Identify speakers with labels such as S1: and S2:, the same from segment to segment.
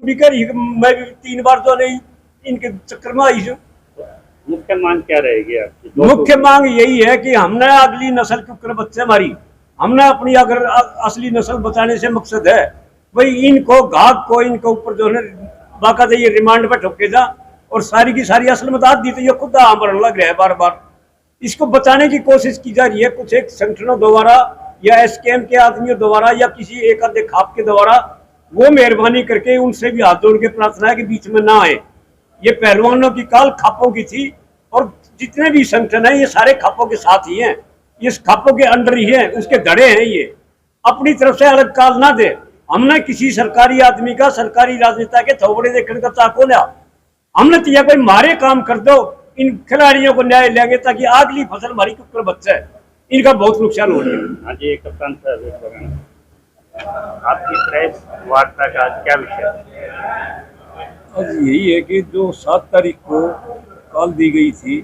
S1: Beaker मैं भी 3 बार तो नहीं इनके चक्कर में आई हूँ।
S2: मुख्य मांग क्या रहेगी आपकी?
S1: मुख्य मांग यही है कि हमने अगली नस्ल के ऊपर बच्चे मारी, हमने अपनी अगर असली नस्ल बचाने से मकसद है भाई इनको घाक को इनके ऊपर जो है बाकायदा ये रिमांड पे ठोके जा और सारी की सारी असल में दी तो ये खुद आमरण लग रहा है बार बार। इसको बचाने की कोशिश की जा रही है कुछ एक संगठनों द्वारा या एसकेएम के आदमियों द्वारा या किसी एक आधे खाप के द्वारा। वो मेहरबानी करके उनसे भी हाथ जोड़ के प्रार्थना है कि बीच में ना आए। ये पहलवानों की काल खापों की थी और जितने भी संगठन है ये सारे खापों के साथ ही हैं, ये खापों के अंडर ही हैं, उसके धड़े हैं। ये अपनी तरफ से अलग काल ना दे। हमने किसी सरकारी आदमी का सरकारी राजनेता के थोबड़े देखने का चाको लिया, हमने तो यह कोई मारे काम कर दो, इन खिलाड़ियों को न्याय लेंगे ताकि अगली फसल हमारी कुकर बच्चा है, इनका बहुत नुकसान हो रहा है।
S2: हाँ जी, कप्तान साहब आपकी प्रेस वार्ता का क्या विषय?
S1: आज यही है कि जो 7 तारीख को कॉल दी गई थी,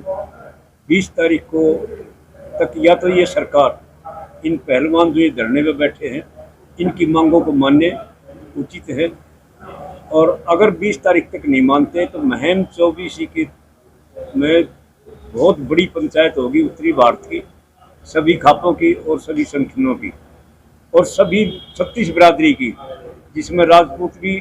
S1: 20 तारीख को तक या तो ये सरकार इन पहलवान जो ये धरने में बैठे हैं इनकी मांगों को मानने उचित है, और अगर 20 तारीख तक नहीं मानते तो महम 24 की में बहुत बड़ी पंचायत होगी उत्तरी भारत की, सभी खापों की और सभी संगठनों की और सभी 36 बिरादरी की, जिसमें राजपूत भी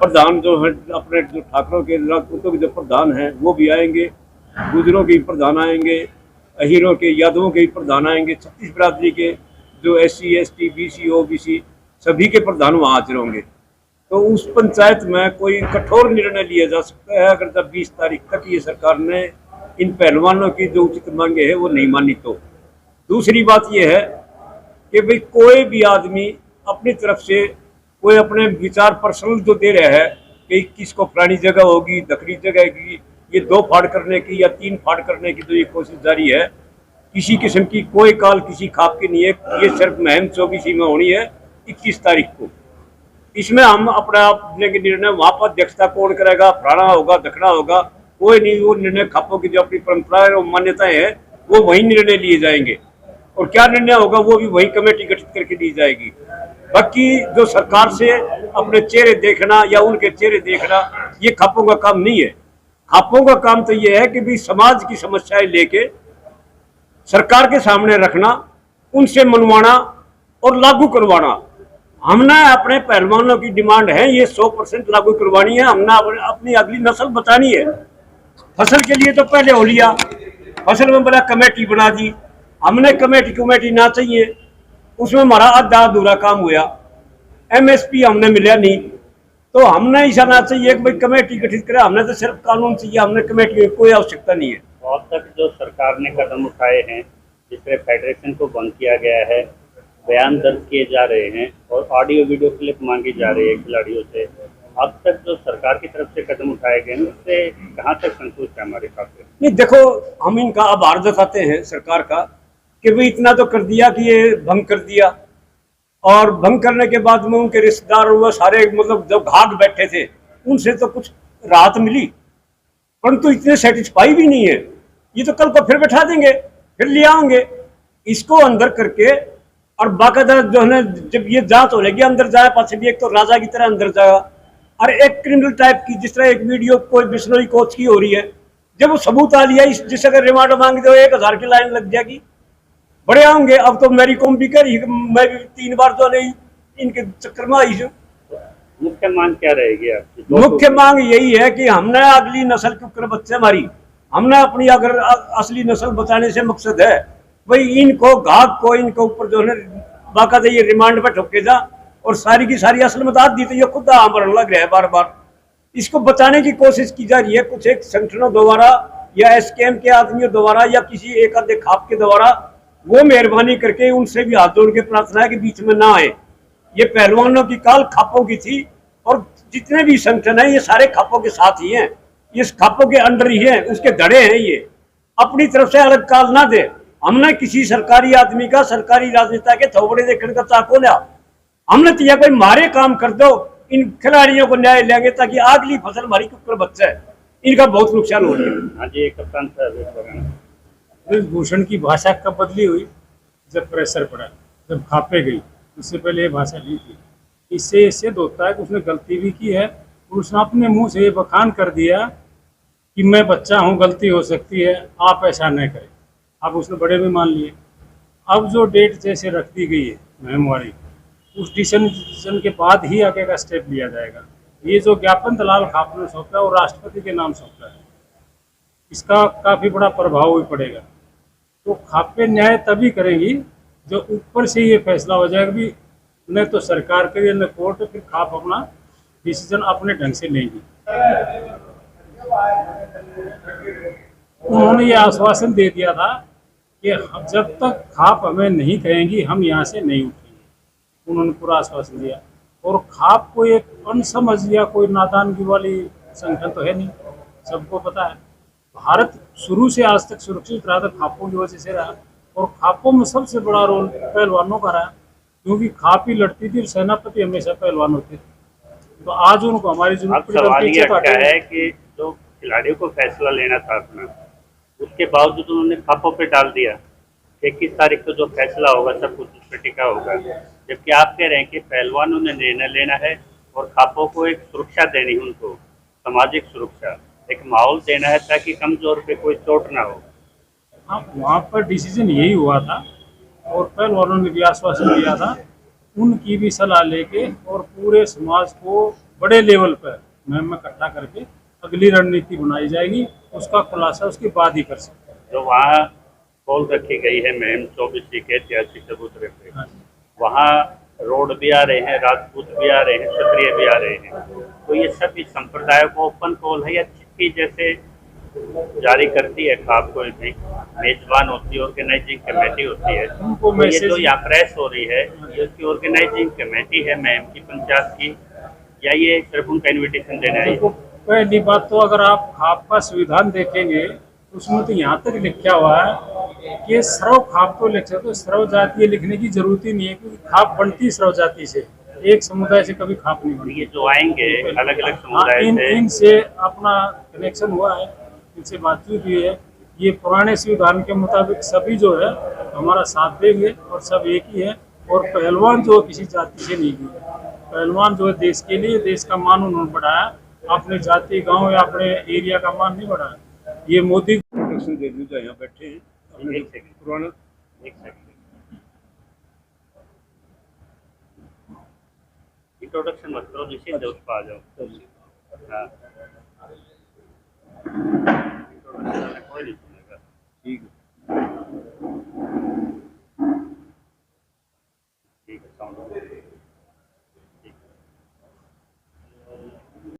S1: प्रधान जो है अपने जो ठाकरों के राजपूतों के जो प्रधान हैं वो भी आएंगे, गुजरों के प्रधान आएंगे, अहीरों के यादवों के प्रधान आएंगे, 36 बिरादरी के जो SC ST BC OBC सभी के प्रधान वहाँ हाजिर होंगे। तो उस पंचायत में कोई कठोर निर्णय लिया जा सकता है अगर जब 20 तारीख तक ये सरकार ने इन पहलवानों की जो उचित मांगे हैं वो नहीं मानी तो। दूसरी बात ये है कि भाई कोई भी आदमी अपनी तरफ से कोई अपने विचार पर्सनल जो दे रहा है कि किसको फलानी जगह होगी दखनी जगह की, ये 2 फाड़ करने की या 3 फाड़ करने की जो ये कोशिश जारी है, किसी किस्म की कोई काल किसी खाप की नहीं है। ये सिर्फ महम 24 में होनी है 21 तारीख को। इसमें हम अपना आप लेंगे निर्णय, वहाँ पर अध्यक्षता कौन करेगा, फलाना होगा दखना होगा, कोई नहीं। वो निर्णय खापों की जो अपनी परंपराएं और मान्यताएं हैं वो वही निर्णय लिए जाएंगे और क्या निर्णय होगा वो भी वही कमेटी गठित करके दी जाएगी। बाकी जो सरकार से अपने चेहरे देखना या उनके चेहरे देखना ये खापों का काम नहीं है। खापों का काम तो ये है कि भी समाज की समस्याएं लेके सरकार के सामने रखना, उनसे मनवाना और लागू करवाना। हमने अपने पहलवानों की डिमांड है ये 100% लागू करवानी है। हमने अपनी अगली नस्ल बचानी है। फसल के लिए तो पहले हो लिया, फसल में बड़ा कमेटी बना दी, हमने कमेटी ना चाहिए, उसमें हमारा आधा अधूरा काम हुआ। MSP हमने मिला नहीं, तो हमने ऐसा ना चाहिए कि भाई कमेटी गठित करे, हमने तो सिर्फ कानून चाहिए, हमने कमेटी की कोई आवश्यकता नहीं है।
S2: अब तक जो सरकार ने कदम उठाए हैं, जिसमें फेडरेशन को बंद किया गया है, बयान दर्ज किए जा रहे हैं और ऑडियो वीडियो क्लिप मांगी जा रही है खिलाड़ियों से, अब तक जो सरकार की तरफ से कदम उठाए गए हैं उससे कहाँ तक संतुष्ट है हमारे पास?
S1: नहीं, देखो हम इनका आभार जताते हैं सरकार का कि भाई इतना तो कर दिया कि ये भंग कर दिया, और भंग करने के बाद में उनके रिश्तेदार वो सारे मतलब जब घाट बैठे थे उनसे तो कुछ राहत मिली, परंतु इतने सेटिस्फाई भी नहीं है। ये तो कल को फिर बैठा देंगे, फिर ले आएंगे इसको अंदर करके, और बाकायदा जो है ना जब ये जांच हो जाएगी अंदर जाए पास भी, एक तो राजा की तरह अंदर जाएगा और एक क्रिमिनल टाइप की, जिस तरह एक वीडियो कोई बिश्नोई कोच की हो रही है, जब वो सबूत आ लिया जिस अगर रिमांड मांग दो 1000 की लाइन लग जाएगी, बड़े आएंगे। अब तो मेरी कौम भी कर मैं भी 3 बार तो नहीं इनके चक्कर में आई हूँ।
S2: मुख्य मांग क्या रहेगी आपकी?
S1: मुख्य मांग यही है कि हमने अगली नस्ल के ऊपर बच्चे मारी, हमने अपनी अगर असली नस्ल बचाने से मकसद है भाई इनको घाक को इनके ऊपर जो है बाकायदा ये रिमांड पे ठोके जा और सारी की सारी असल में दी तो ये खुद आमरण लग रहा है बार बार। इसको बचाने की कोशिश की जा रही है कुछ एक संगठनों द्वारा या SKM के आदमियों द्वारा या किसी एक आधे खाप के द्वारा। वो मेहरबानी करके उनसे भी हाथ जोड़ के प्रार्थना है कि बीच में ना आए। ये पहलवानों की काल खापों की थी और जितने भी संगठन है ये सारे खापों के साथ ही हैं, ये खापों के अंडर ही हैं, उसके धड़े हैं। ये अपनी तरफ से अलग काल ना दे। हमने किसी सरकारी आदमी का सरकारी राजनेता के थोबड़े देखने का चाको लिया, हमने तो यह कोई मारे काम कर दो, इन खिलाड़ियों को न्याय लेंगे ताकि अगली फसल हमारी कुकर बच्चा है, इनका बहुत नुकसान हो रहा है।
S2: हाँ जी, कप्तान साहब
S3: भूषण की भाषा कब बदली हुई? जब प्रेशर पड़ा, जब खापे गई, उससे पहले ये भाषा नहीं थी। इससे सिद्ध होता है कि उसने गलती भी की है, और उसने अपने मुंह से ये बखान कर दिया कि मैं बच्चा हूँ, गलती हो सकती है, आप ऐसा नहीं करें। अब उसने बड़े भी मान लिए। अब जो डेट जैसे रख दी गई है महमवारी, उस डिसीजन के बाद ही आगे का स्टेप लिया जाएगा। ये जो ज्ञापन दलाल खाप ने सौंपा है वो राष्ट्रपति के नाम सौंपा है, इसका काफ़ी बड़ा प्रभाव भी पड़ेगा। तो खापें न्याय तभी करेंगी जो ऊपर से ये फैसला हो जाएगा भी न तो सरकार करे न कोर्ट, फिर खाप अपना डिसीजन अपने ढंग से लेंगी। उन्होंने ये आश्वासन दे दिया था कि जब तक खाप हमें नहीं कहेंगी हम यहाँ से नहीं उठेंगे। उन्होंने पूरा आश्वासन दिया। और खाप को एक अनसमझ या कोई नादानगी वाली संगठन तो है नहीं, सबको पता है भारत शुरू से आज तक सुरक्षित रहा था खापों की वजह से रहा। और खापों में सबसे बड़ा रोल पहलवानों का रहा, क्योंकि खाप ही लड़ती थी और सेनापति हमेशा पहलवान होते थे। तो आज उनको हमारी जरूरत
S2: अब सवाल ये अटका है कि जो खिलाड़ियों को फैसला लेना था अपना, उसके बावजूद उन्होंने खापों पे डाल दिया कि 21 तारीख को जो फैसला होगा सब कुछ उस पर टिका होगा, जबकि आप कह रहे हैं कि पहलवानों ने निर्णय लेना है और खापों को एक सुरक्षा देनी है, उनको सामाजिक सुरक्षा, एक माहौल देना है ताकि कमजोर पे कोई चोट ना हो।
S3: हाँ, वहाँ पर डिसीजन यही हुआ था और पहलवानों ने भी आश्वासन दिया था, उनकी भी सलाह लेके और पूरे समाज को बड़े लेवल पर मुहिम में इकट्ठा करके अगली रणनीति बनाई जाएगी। उसका खुलासा उसके बाद ही कर सकते हैं।
S2: जो वहाँ कॉल रखी गई है मुहिम 24 के ऐतिहासिक चबूतरे पे,
S3: हाँ।
S2: वहाँ रोड भी आ रहे हैं, राजपूत भी आ रहे हैं, क्षत्रिय भी आ रहे हैं, तो ये सब इस संप्रदाय को ओपन कॉल है या चिट्ठी जैसे जारी करती है खाप, कोई भी मेजबान होती है, ऑर्गेनाइजिंग कमेटी होती है,
S3: उनको
S2: तो ये
S3: मैसेज
S2: जो यहाँ प्रेस हो रही है ये उसकी ऑर्गेनाइजिंग कमेटी है मुहिम की, पंचायत की, या ये सिर्फ उनका इन्विटेशन देना है?
S3: देखो, पहली बात तो अगर आप खाप का संविधान देखेंगे तो उसमें तो यहाँ तक लिखा हुआ है कि सर्व खाप तो लिख सकते हो, सर्व जातीय लिखने की जरूरत ही नहीं है, क्योंकि खाप बनती सर्व जाति से, एक समुदाय से कभी खाप नहीं बनती।
S2: ये जो आएंगे अलग अलग
S3: हाँ,
S2: समुदाय से,
S3: इनसे अपना कनेक्शन हुआ है, इनसे बातचीत हुई है। ये पुराने संविधान के मुताबिक सभी जो है हमारा साथ देंगे और सब एक ही है। और पहलवान जो किसी जाति से नहीं है, पहलवान जो है देश के लिए, देश का मान उन्होंने बढ़ाया, अपने जाति गांव या अपने एरिया का मान नहीं बढ़ाया। ये मोदी
S1: प्रोटेक्शन दे दी, यहाँ बैठे हैं हमने
S2: एक सेकंड,
S1: पुराना
S2: एक सेकंड, इंट्रोडक्शन मत करो, जिसे उस पर आ जाओ। हाँ, इंट्रोडक्शन में कोई नहीं सुनेगा।
S1: ठीक है।
S2: ठीक है, साउंड